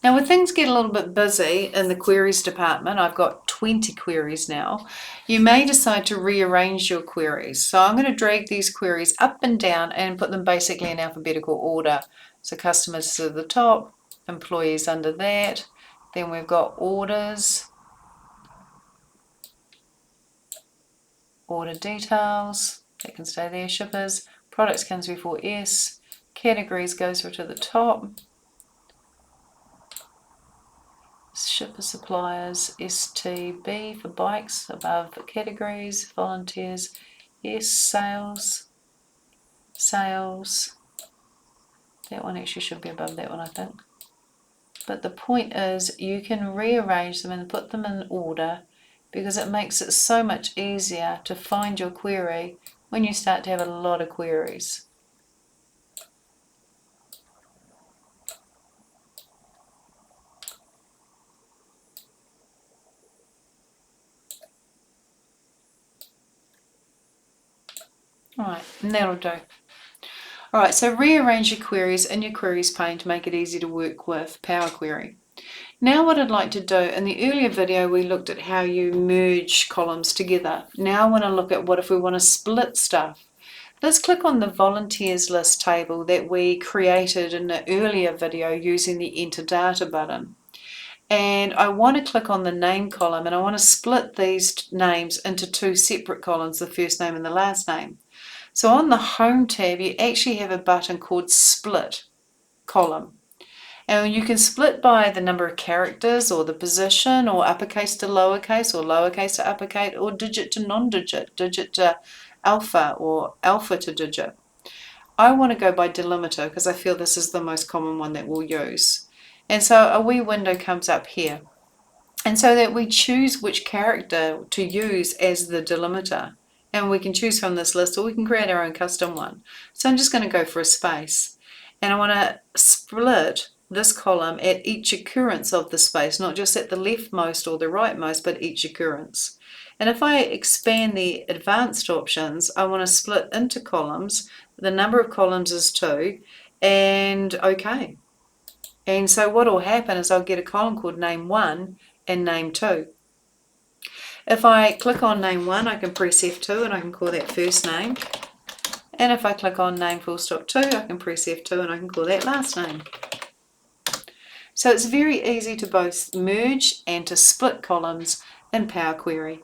Now when things get a little bit busy in the queries department, I've got 20 queries now, you may decide to rearrange your queries. So I'm going to drag these queries up and down and put them basically in alphabetical order. So customers to the top, employees under that, then we've got orders, order details, that can stay there, shippers, products comes before S, categories goes through to the top, shipper suppliers, STB for bikes above categories, volunteers, yes, sales, that one actually should be above that one I think. But the point is you can rearrange them and put them in order because it makes it so much easier to find your query when you start to have a lot of queries. Alright, and that'll do. Alright, so rearrange your queries in your queries pane to make it easy to work with Power Query. Now what I'd like to do, in the earlier video we looked at how you merge columns together. Now I want to look at what if we want to split stuff. Let's click on the volunteers list table that we created in the earlier video using the enter data button. And I want to click on the name column and I want to split these names into two separate columns, the first name and the last name. So on the home tab you actually have a button called split column. And you can split by the number of characters or the position or uppercase to lowercase or lowercase to uppercase or digit to non-digit, digit to alpha or alpha to digit. I want to go by delimiter because I feel this is the most common one that we'll use. And so a wee window comes up here. And so that we choose which character to use as the delimiter. And we can choose from this list or we can create our own custom one. So I'm just going to go for a space. And I want to split this column at each occurrence of the space, not just at the leftmost or the rightmost, but each occurrence. And if I expand the advanced options, I want to split into columns. The number of columns is 2, and OK. And so what will happen is I'll get a column called name 1 and name 2. If I click on name 1, I can press F2 and I can call that first name. And if I click on name full stop 2, I can press F2 and I can call that last name. So it's very easy to both merge and to split columns in Power Query.